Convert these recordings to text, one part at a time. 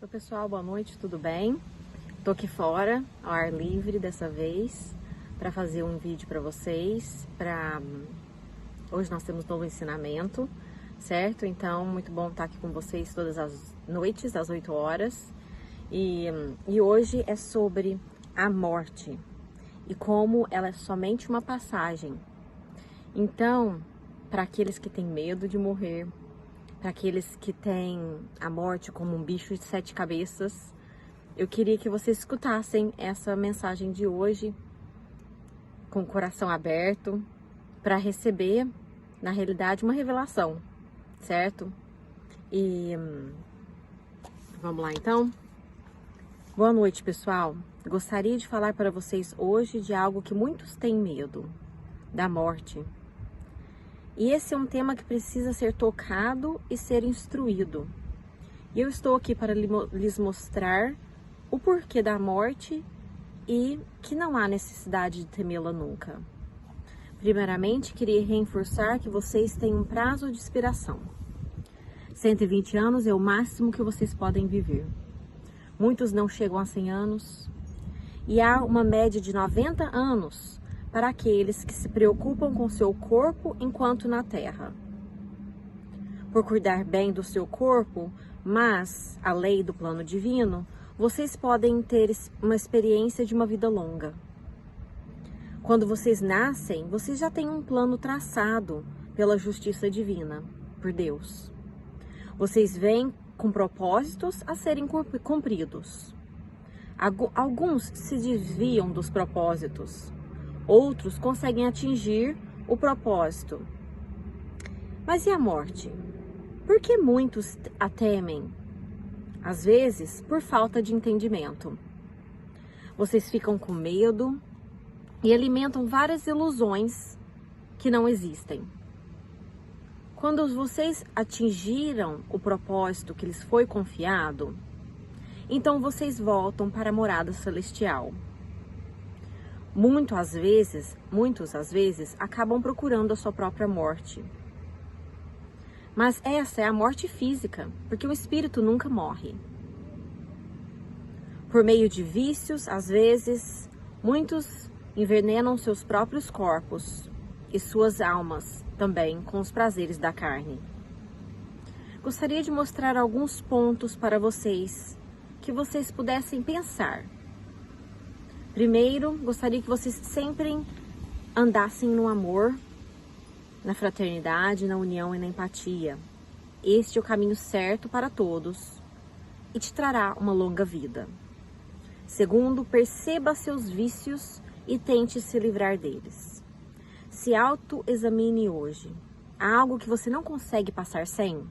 Oi pessoal, boa noite, tudo bem? Tô aqui fora, ao ar livre dessa vez, para fazer um vídeo para vocês. Hoje nós temos novo ensinamento, certo? Então, muito bom estar aqui com vocês todas as noites, às 8 horas. E hoje é sobre a morte e como ela é somente uma passagem. Então, para aqueles que têm medo de morrer, para aqueles que têm a morte como um bicho de 7 cabeças, eu queria que vocês escutassem essa mensagem de hoje com o coração aberto para receber, na realidade, uma revelação, certo? E vamos lá então? Boa noite, pessoal. Gostaria de falar para vocês hoje de algo que muitos têm medo, da morte. E esse é um tema que precisa ser tocado e ser instruído. E eu estou aqui para lhes mostrar o porquê da morte e que não há necessidade de temê-la nunca. Primeiramente, queria reforçar que vocês têm um prazo de expiração. 120 anos é o máximo que vocês podem viver. Muitos não chegam a 100 anos. E há uma média de 90 anos para aqueles que se preocupam com seu corpo enquanto na Terra. Por cuidar bem do seu corpo, mas a lei do plano divino, vocês podem ter uma experiência de uma vida longa. Quando vocês nascem, vocês já têm um plano traçado pela justiça divina, por Deus. Vocês vêm com propósitos a serem cumpridos. Alguns se desviam dos propósitos. Outros conseguem atingir o propósito. Mas e a morte? Por que muitos a temem? Às vezes, por falta de entendimento. Vocês ficam com medo e alimentam várias ilusões que não existem. Quando vocês atingiram o propósito que lhes foi confiado, então vocês voltam para a morada celestial. Muitos às vezes, acabam procurando a sua própria morte. Mas essa é a morte física, porque o espírito nunca morre. Por meio de vícios, às vezes, muitos envenenam seus próprios corpos e suas almas também com os prazeres da carne. Gostaria de mostrar alguns pontos para vocês, que vocês pudessem pensar. Primeiro, gostaria que vocês sempre andassem no amor, na fraternidade, na união e na empatia. Este é o caminho certo para todos e te trará uma longa vida. Segundo, perceba seus vícios e tente se livrar deles. Se autoexamine hoje. Há algo que você não consegue passar sem?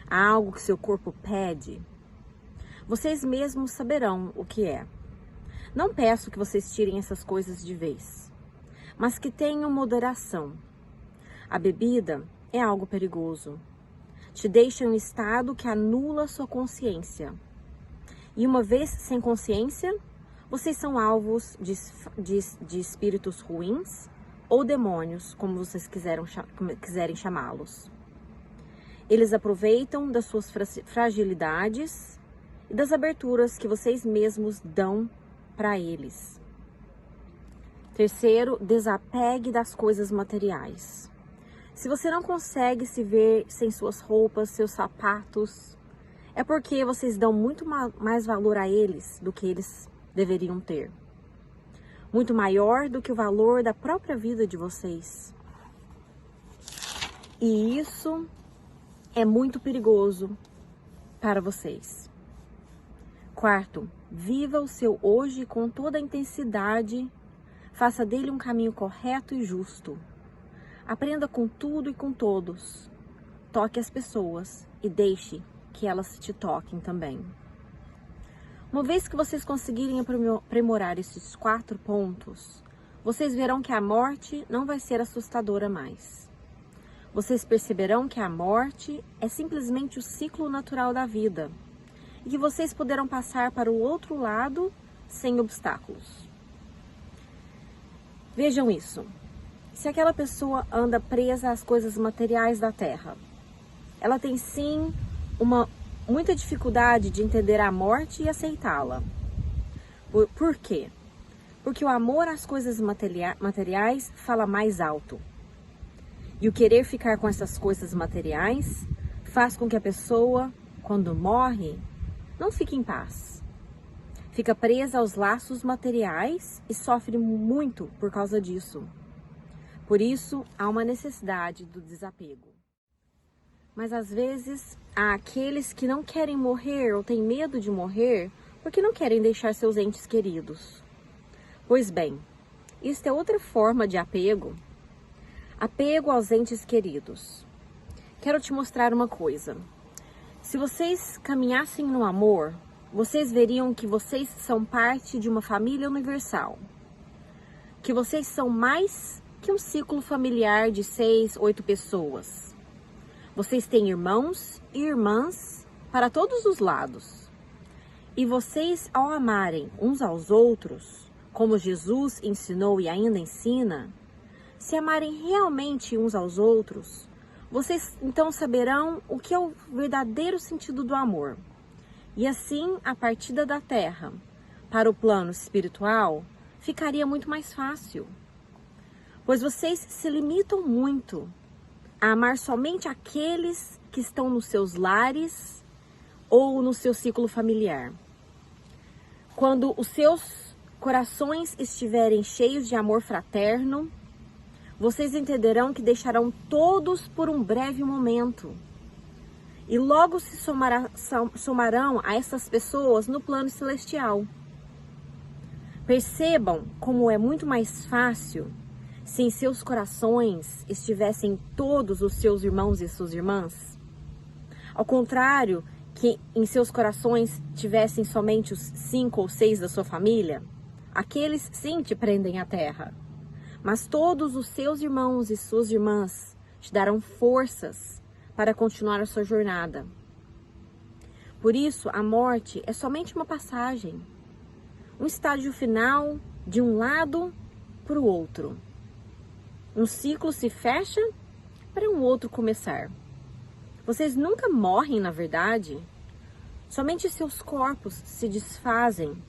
Há algo que seu corpo pede? Vocês mesmos saberão o que é. Não peço que vocês tirem essas coisas de vez, mas que tenham moderação. A bebida é algo perigoso. Te deixa em um estado que anula sua consciência. E uma vez sem consciência, vocês são alvos de espíritos ruins ou demônios, como vocês quiserem chamá-los. Eles aproveitam das suas fragilidades e das aberturas que vocês mesmos dão para eles. Terceiro, desapegue das coisas materiais. Se você não consegue se ver sem suas roupas, seus sapatos, é porque vocês dão muito mais valor a eles do que eles deveriam ter. Muito maior do que o valor da própria vida de vocês. E isso é muito perigoso para vocês. Quarto, viva o seu hoje com toda a intensidade, faça dele um caminho correto e justo. Aprenda com tudo e com todos. Toque as pessoas e deixe que elas te toquem também. Uma vez que vocês conseguirem aprimorar esses 4 pontos, vocês verão que a morte não vai ser assustadora mais. Vocês perceberão que a morte é simplesmente o ciclo natural da vida e que vocês poderão passar para o outro lado sem obstáculos. Vejam isso. Se aquela pessoa anda presa às coisas materiais da terra, ela tem sim uma muita dificuldade de entender a morte e aceitá-la. Por quê? Porque o amor às coisas materiais fala mais alto. E o querer ficar com essas coisas materiais faz com que a pessoa, quando morre, não fique em paz. Fica presa aos laços materiais e sofre muito por causa disso. Por isso, há uma necessidade do desapego. Mas às vezes, há aqueles que não querem morrer ou têm medo de morrer porque não querem deixar seus entes queridos. Pois bem, isto é outra forma de apego. Apego aos entes queridos. Quero te mostrar uma coisa. Se vocês caminhassem no amor, vocês veriam que vocês são parte de uma família universal. Que vocês são mais que um ciclo familiar de 6, 8 pessoas. Vocês têm irmãos e irmãs para todos os lados. E vocês, ao amarem uns aos outros, como Jesus ensinou e ainda ensina, se amarem realmente uns aos outros, vocês então saberão o que é o verdadeiro sentido do amor. E assim, a partida da terra para o plano espiritual ficaria muito mais fácil. Pois vocês se limitam muito a amar somente aqueles que estão nos seus lares ou no seu ciclo familiar. Quando os seus corações estiverem cheios de amor fraterno, vocês entenderão que deixarão todos por um breve momento. E logo se somarão a essas pessoas no plano celestial. Percebam como é muito mais fácil se em seus corações estivessem todos os seus irmãos e suas irmãs. Ao contrário, que em seus corações tivessem somente os 5 ou 6 da sua família, aqueles sim te prendem à terra. Mas todos os seus irmãos e suas irmãs te darão forças para continuar a sua jornada. Por isso, a morte é somente uma passagem, um estágio final de um lado para o outro. Um ciclo se fecha para um outro começar. Vocês nunca morrem, na verdade. Somente seus corpos se desfazem.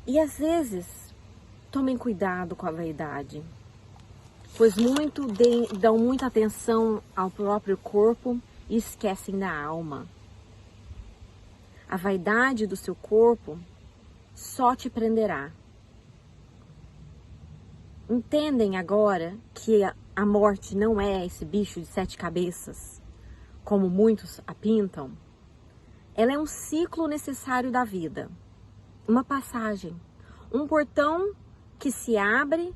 E às vezes, tomem cuidado com a vaidade, pois dão muita atenção ao próprio corpo e esquecem da alma. A vaidade do seu corpo só te prenderá. Entendem agora que a morte não é esse bicho de 7 cabeças, como muitos a pintam? Ela é um ciclo necessário da vida, uma passagem, um portão que se abre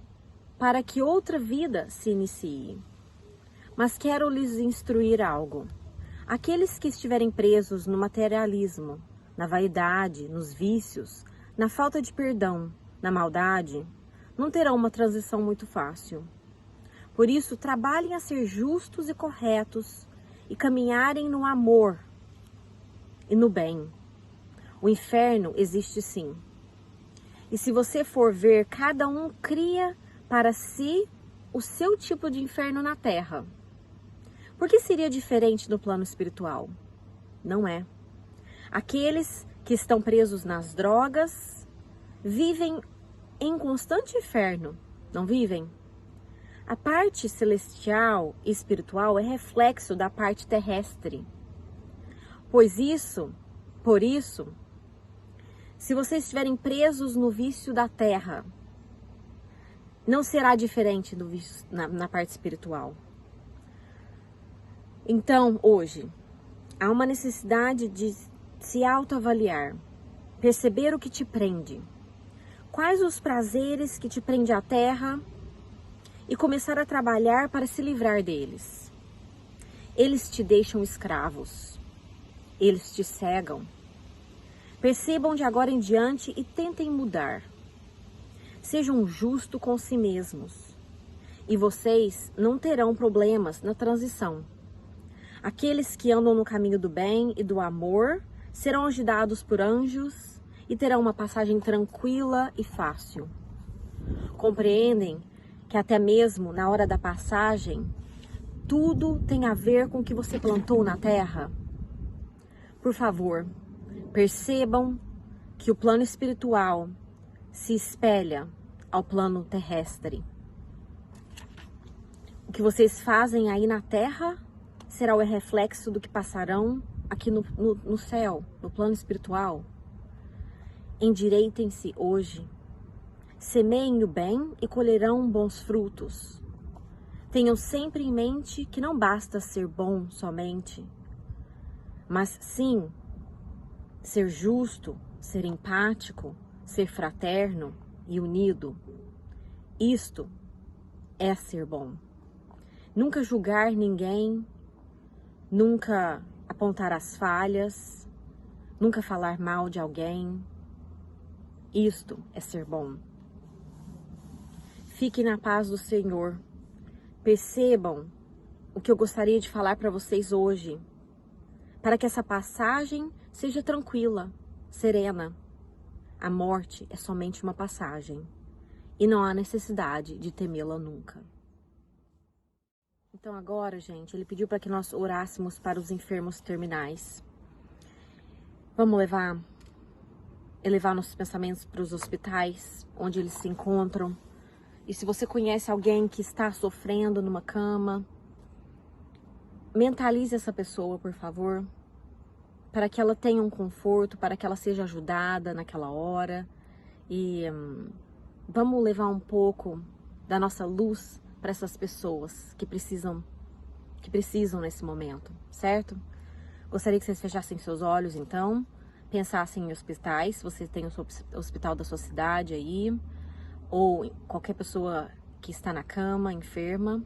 para que outra vida se inicie. Mas quero lhes instruir algo. Aqueles que estiverem presos no materialismo, na vaidade, nos vícios, na falta de perdão, na maldade, não terão uma transição muito fácil. Por isso, trabalhem a ser justos e corretos e caminharem no amor e no bem. O inferno existe sim. E se você for ver, cada um cria para si o seu tipo de inferno na Terra. Por que seria diferente no plano espiritual? Não é. Aqueles que estão presos nas drogas vivem em constante inferno, não vivem? A parte celestial e espiritual é reflexo da parte terrestre. Por isso, se vocês estiverem presos no vício da terra, não será diferente do vício na parte espiritual. Então, hoje, há uma necessidade de se autoavaliar, perceber o que te prende, quais os prazeres que te prendem à terra e começar a trabalhar para se livrar deles. Eles te deixam escravos, eles te cegam. Percebam de agora em diante e tentem mudar. Sejam justos com si mesmos e vocês não terão problemas na transição. Aqueles que andam no caminho do bem e do amor serão ajudados por anjos e terão uma passagem tranquila e fácil. Compreendem que até mesmo na hora da passagem, tudo tem a ver com o que você plantou na terra? Por favor, percebam que o plano espiritual se espelha ao plano terrestre. O que vocês fazem aí na Terra será o reflexo do que passarão aqui no céu, no plano espiritual. Endireitem-se hoje. Semeiem o bem e colherão bons frutos. Tenham sempre em mente que não basta ser bom somente, mas sim ser justo, ser empático, ser fraterno e unido. Isto é ser bom. Nunca julgar ninguém, nunca apontar as falhas, nunca falar mal de alguém. Isto é ser bom. Fiquem na paz do Senhor. Percebam o que eu gostaria de falar para vocês hoje, para que essa passagem seja tranquila, serena. A morte é somente uma passagem e não há necessidade de temê-la nunca. Então agora, gente, ele pediu para que nós orássemos para os enfermos terminais. Vamos elevar nossos pensamentos para os hospitais, onde eles se encontram. E se você conhece alguém que está sofrendo numa cama, mentalize essa pessoa, por favor, para que ela tenha um conforto, para que ela seja ajudada naquela hora. E vamos levar um pouco da nossa luz para essas pessoas que precisam nesse momento, certo? Gostaria que vocês fechassem seus olhos, então, pensassem em hospitais, se você tem o hospital da sua cidade aí, ou qualquer pessoa que está na cama, enferma.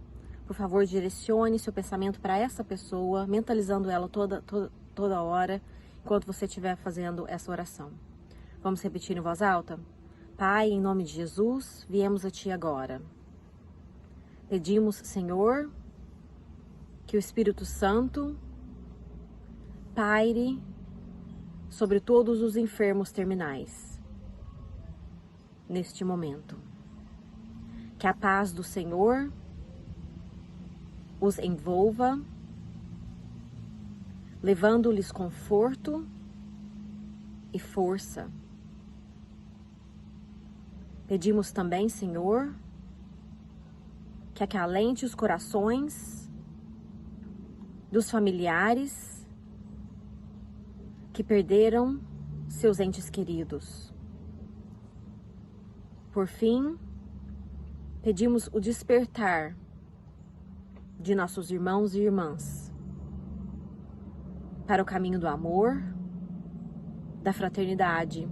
Por favor, direcione seu pensamento para essa pessoa, mentalizando ela toda hora, enquanto você estiver fazendo essa oração. Vamos repetir em voz alta? Pai, em nome de Jesus, viemos a Ti agora. Pedimos, Senhor, que o Espírito Santo paire sobre todos os enfermos terminais neste momento. Que a paz do Senhor os envolva, levando-lhes conforto e força. Pedimos também, Senhor, que acalente os corações dos familiares que perderam seus entes queridos. Por fim, pedimos o despertar de nossos irmãos e irmãs para o caminho do amor, da fraternidade,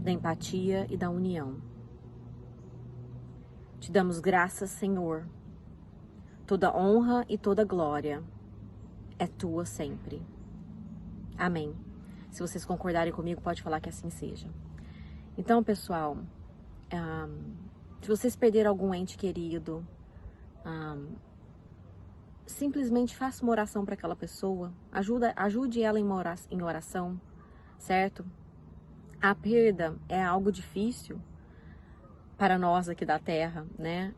da empatia e da união. Te damos graças, Senhor. Toda honra e toda glória é tua sempre. Amém. Se vocês concordarem comigo, pode falar que assim seja. Então, pessoal, se vocês perderam algum ente querido, simplesmente faça uma oração para aquela pessoa. Ajude ela em oração, certo? A perda é algo difícil para nós aqui da Terra, né?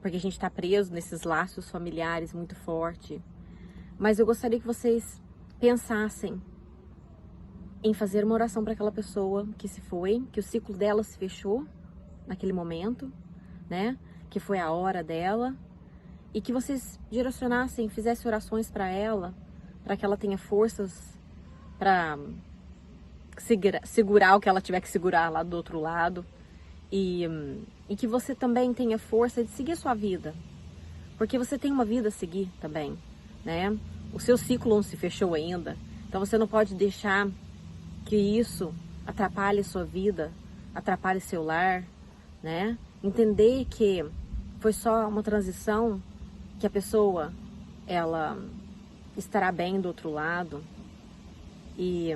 Porque a gente está preso nesses laços familiares muito forte. Mas eu gostaria que vocês pensassem em fazer uma oração para aquela pessoa que se foi, que o ciclo dela se fechou naquele momento, né? Que foi a hora dela. E que vocês direcionassem, fizessem orações para ela, para que ela tenha forças para segurar o que ela tiver que segurar lá do outro lado. E que você também tenha força de seguir a sua vida. Porque você tem uma vida a seguir também, né? O seu ciclo não se fechou ainda. Então você não pode deixar que isso atrapalhe a sua vida, atrapalhe seu lar, né? Entender que foi só uma transição, que a pessoa, ela estará bem do outro lado. E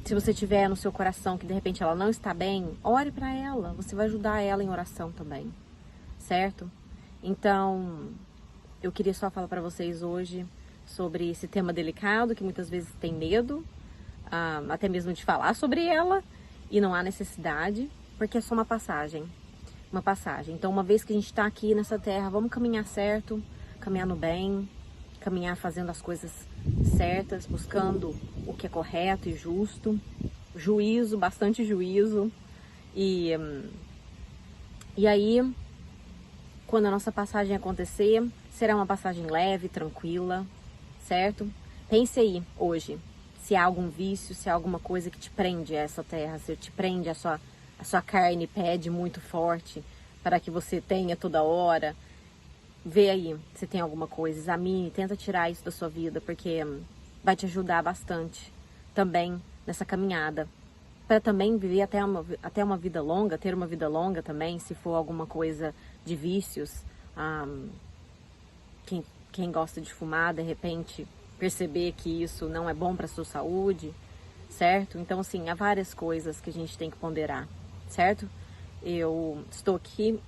se você tiver no seu coração que de repente ela não está bem, ore para ela, você vai ajudar ela em oração também, certo? Então, eu queria só falar para vocês hoje sobre esse tema delicado, que muitas vezes tem medo, até mesmo de falar sobre ela, e não há necessidade, porque é só uma passagem. Uma passagem. Então, uma vez que a gente está aqui nessa terra, vamos caminhar certo, caminhar no bem, caminhar fazendo as coisas certas. certas, buscando o que é correto e justo, juízo, bastante juízo. E aí, quando a nossa passagem acontecer, será uma passagem leve, tranquila, certo? Pense aí, hoje, se há algum vício, se há alguma coisa que te prende a essa terra, se te prende a sua carne pede muito forte para que você tenha toda hora. Vê aí se tem alguma coisa, examine, tenta tirar isso da sua vida, porque vai te ajudar bastante também nessa caminhada. Para também viver até uma vida longa, ter uma vida longa também, se for alguma coisa de vícios. Quem gosta de fumar, de repente, perceber que isso não é bom para a sua saúde, certo? Então, assim, há várias coisas que a gente tem que ponderar, certo? Eu estou aqui,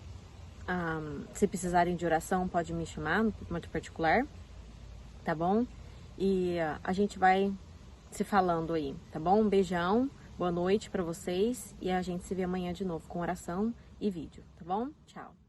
se precisarem de oração, pode me chamar no momento particular, tá bom? E a gente vai se falando aí, tá bom? Um beijão, boa noite para vocês e a gente se vê amanhã de novo com oração e vídeo, tá bom? Tchau!